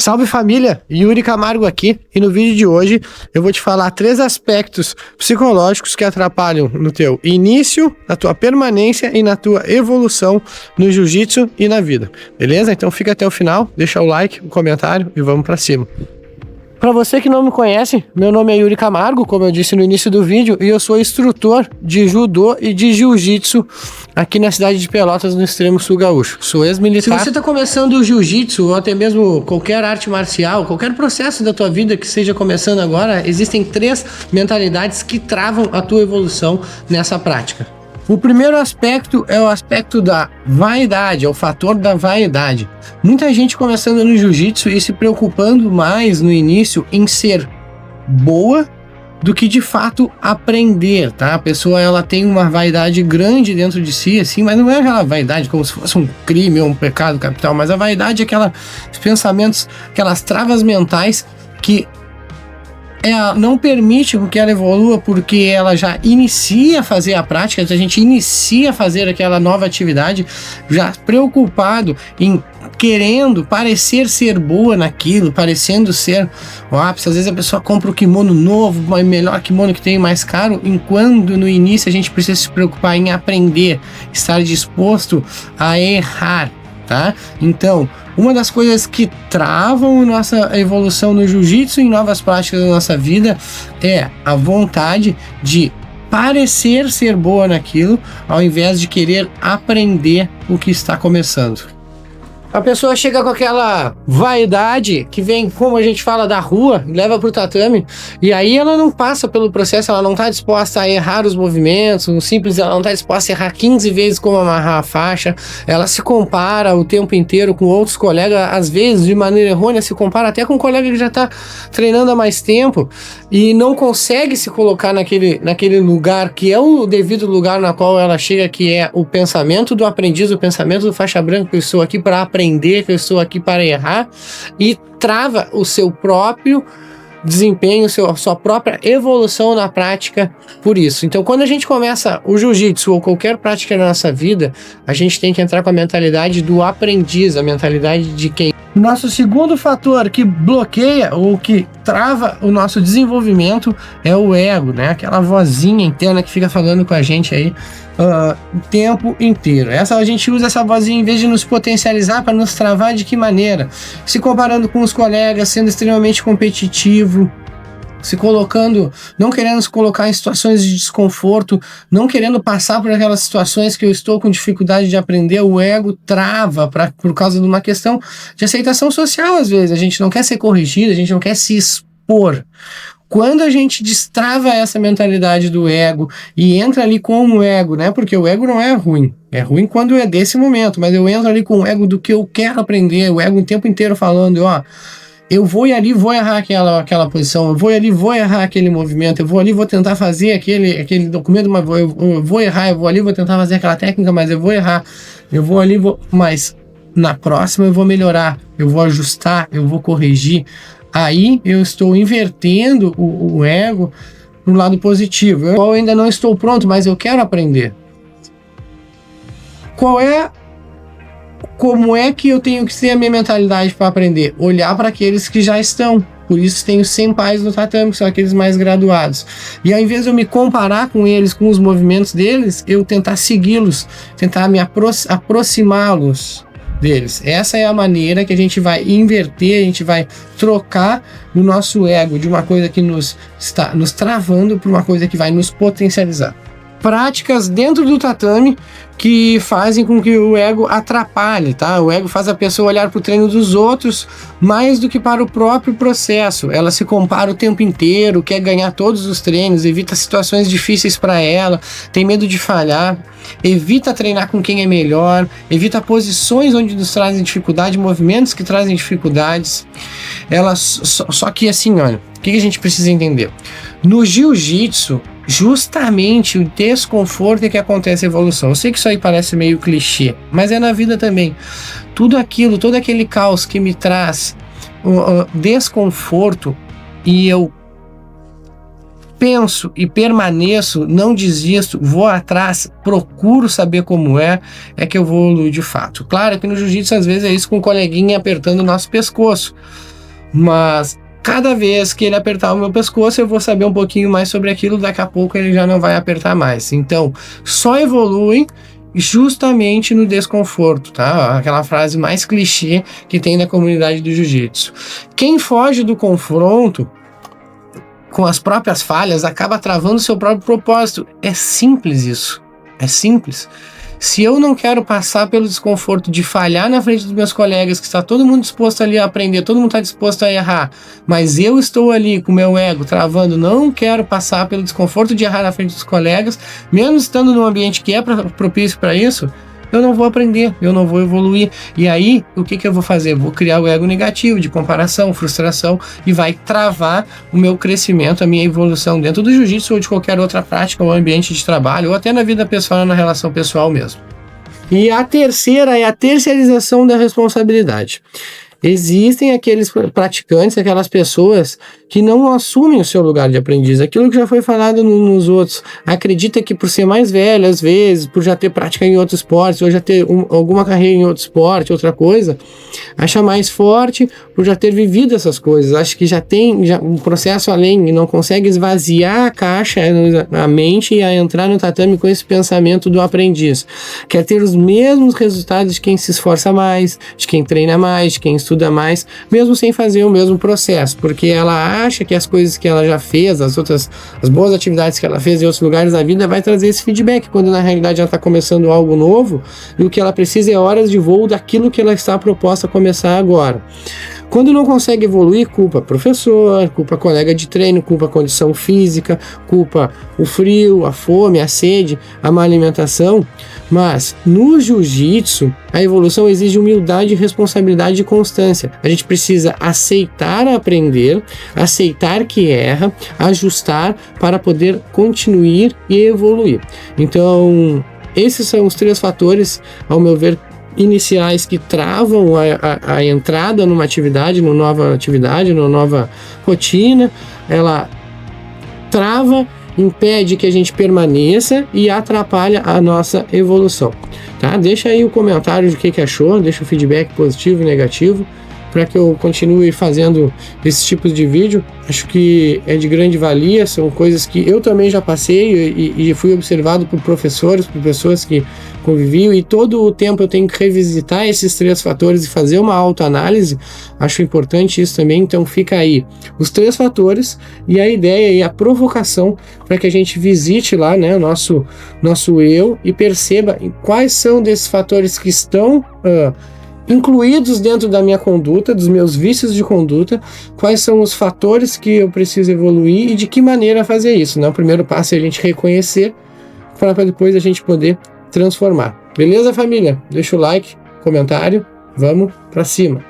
Salve família, Yuri Camargo aqui, e no vídeo de hoje eu vou te falar 3 aspectos psicológicos que atrapalham no teu início, na tua permanência e na tua evolução no jiu-jitsu e na vida, beleza? Então fica até o final, deixa o like, o comentário e vamos pra cima. Para você que não me conhece, meu nome é Yuri Camargo, como eu disse no início do vídeo, e eu sou instrutor de judô e de jiu-jitsu aqui na cidade de Pelotas, no extremo sul gaúcho. Sou ex-militar. Se você está começando o jiu-jitsu ou até mesmo qualquer arte marcial, qualquer processo da tua vida que esteja começando agora, existem 3 mentalidades que travam a tua evolução nessa prática. O primeiro aspecto é o aspecto da vaidade, é o fator da vaidade. Muita gente começando no jiu-jitsu e se preocupando mais no início em ser boa do que de fato aprender, tá? A pessoa ela tem uma vaidade grande dentro de si, assim, mas não é aquela vaidade como se fosse um crime ou um pecado capital, mas a vaidade é aqueles pensamentos, aquelas travas mentais que não permite que ela evolua, porque ela já inicia a fazer a prática, a gente inicia a fazer aquela nova atividade já preocupado em querendo parecer ser boa naquilo, parecendo ser o ápice. Às vezes a pessoa compra o kimono novo, o melhor kimono que tem, mais caro, enquanto no início a gente precisa se preocupar em aprender, estar disposto a errar, tá? Então, uma das coisas que travam a nossa evolução no jiu-jitsu e em novas práticas da nossa vida é a vontade de parecer ser boa naquilo, ao invés de querer aprender o que está começando. A pessoa chega com aquela vaidade que vem, como a gente fala, da rua, leva pro tatame, e aí ela não passa pelo processo, ela não está disposta a errar os movimentos, no simples, ela não está disposta a errar 15 vezes como amarrar a faixa, ela se compara o tempo inteiro com outros colegas, às vezes de maneira errônea, se compara até com um colega que já está treinando há mais tempo, e não consegue se colocar naquele lugar que é o devido lugar na qual ela chega, que é o pensamento do aprendiz, o pensamento do faixa branca, que eu estou aqui para aprender, que eu estou aqui para errar, e trava o seu próprio desempenho, a sua própria evolução na prática por isso. Então, quando a gente começa o jiu-jitsu ou qualquer prática na nossa vida, a gente tem que entrar com a mentalidade do aprendiz, a mentalidade de quem... Nosso segundo fator que bloqueia ou que trava o nosso desenvolvimento é o ego, né? Aquela vozinha interna que fica falando com a gente aí o tempo inteiro. A gente usa essa vozinha em vez de nos potencializar para nos travar. De que maneira? Se comparando com os colegas, sendo extremamente competitivo, se colocando, não querendo se colocar em situações de desconforto, não querendo passar por aquelas situações que eu estou com dificuldade de aprender. O ego trava por causa de uma questão de aceitação social. Às vezes a gente não quer ser corrigido, a gente não quer se expor. Quando a gente destrava essa mentalidade do ego e entra ali com o ego, né? Porque o ego não é ruim. É ruim quando é desse momento, mas eu entro ali com o ego do que eu quero aprender, o ego o tempo inteiro falando, ó, eu vou ali, vou errar aquela posição, eu vou ali, vou errar aquele movimento, eu vou ali, vou tentar fazer aquele documento, mas eu vou errar, eu vou ali, vou tentar fazer aquela técnica, mas eu vou errar, eu vou ali, mas na próxima eu vou melhorar, eu vou ajustar, eu vou corrigir. Aí eu estou invertendo o ego no lado positivo. Eu ainda não estou pronto, mas eu quero aprender. Como é que eu tenho que ter a minha mentalidade para aprender? Olhar para aqueles que já estão. Por isso tenho 100 pais no tatame, que são aqueles mais graduados. E ao invés de eu me comparar com eles, com os movimentos deles, eu tentar segui-los, tentar me aproximá-los deles. Essa é a maneira que a gente vai inverter, a gente vai trocar o nosso ego de uma coisa que nos está nos travando para uma coisa que vai nos potencializar. Práticas dentro do tatame que fazem com que o ego atrapalhe, tá? O ego faz a pessoa olhar para o treino dos outros mais do que para o próprio processo. Ela se compara o tempo inteiro, quer ganhar todos os treinos, evita situações difíceis para ela, tem medo de falhar, evita treinar com quem é melhor, evita posições onde nos trazem dificuldade, movimentos que trazem dificuldades. Só que assim, olha, o que a gente precisa entender? No jiu-jitsu, justamente o desconforto é que acontece a evolução. Eu sei que isso aí parece meio clichê, mas é na vida também. Todo aquele caos que me traz desconforto, e eu penso e permaneço, não desisto, vou atrás, procuro saber como é que eu vou evoluir de fato. Claro que no jiu-jitsu às vezes é isso com um coleguinha apertando o nosso pescoço, Mas cada vez que ele apertar o meu pescoço, eu vou saber um pouquinho mais sobre aquilo, daqui a pouco ele já não vai apertar mais. Então, só evolui justamente no desconforto, tá? Aquela frase mais clichê que tem na comunidade do jiu-jitsu. Quem foge do confronto com as próprias falhas acaba travando seu próprio propósito. É simples isso. É simples. Se eu não quero passar pelo desconforto de falhar na frente dos meus colegas, que está todo mundo disposto ali a aprender, todo mundo está disposto a errar, mas eu estou ali com o meu ego travando, não quero passar pelo desconforto de errar na frente dos colegas, mesmo estando num ambiente que é propício para isso, eu não vou aprender, eu não vou evoluir. E aí, o que eu vou fazer? Vou criar o ego negativo, de comparação, frustração, e vai travar o meu crescimento, a minha evolução dentro do jiu-jitsu ou de qualquer outra prática, ou ambiente de trabalho, ou até na vida pessoal, na relação pessoal mesmo. E a terceira é a terceirização da responsabilidade. Existem aqueles praticantes, aquelas pessoas que não assumem o seu lugar de aprendiz. Aquilo que já foi falado nos outros. Acredita que por ser mais velho, às vezes, por já ter prática em outro esporte, ou já ter alguma carreira em outro esporte, outra coisa, acha mais forte por já ter vivido essas coisas. Acha que já tem um processo além e não consegue esvaziar a caixa, a mente e a entrar no tatame com esse pensamento do aprendiz. Quer ter os mesmos resultados de quem se esforça mais, de quem treina mais, de quem estuda mais, mesmo sem fazer o mesmo processo, porque ela acha que as coisas que ela já fez, as boas atividades que ela fez em outros lugares da vida vai trazer esse feedback, quando na realidade ela está começando algo novo e o que ela precisa é horas de voo daquilo que ela está proposta a começar agora. Quando não consegue evoluir, culpa professor, culpa colega de treino, culpa a condição física, culpa o frio, a fome, a sede, a má alimentação. Mas no jiu-jitsu, a evolução exige humildade, responsabilidade e constância. A gente precisa aceitar aprender, aceitar que erra, ajustar para poder continuar e evoluir. Então, esses são os 3 fatores, ao meu ver, iniciais que travam a entrada numa atividade, numa nova rotina. Ela trava, impede que a gente permaneça e atrapalha a nossa evolução, tá? Deixa aí o comentário de o que achou, deixa o feedback positivo e negativo para que eu continue fazendo esse tipo de vídeo. Acho que é de grande valia, são coisas que eu também já passei e fui observado por professores, por pessoas que conviviam, e todo o tempo eu tenho que revisitar esses 3 fatores e fazer uma autoanálise. Acho importante isso também, então fica aí os 3 fatores e a ideia e a provocação para que a gente visite lá, né, o nosso eu e perceba quais são desses fatores que estão incluídos dentro da minha conduta, dos meus vícios de conduta, quais são os fatores que eu preciso evoluir e de que maneira fazer isso, né? O primeiro passo é a gente reconhecer para depois a gente poder transformar. Beleza, família? Deixa o like, comentário, vamos pra cima.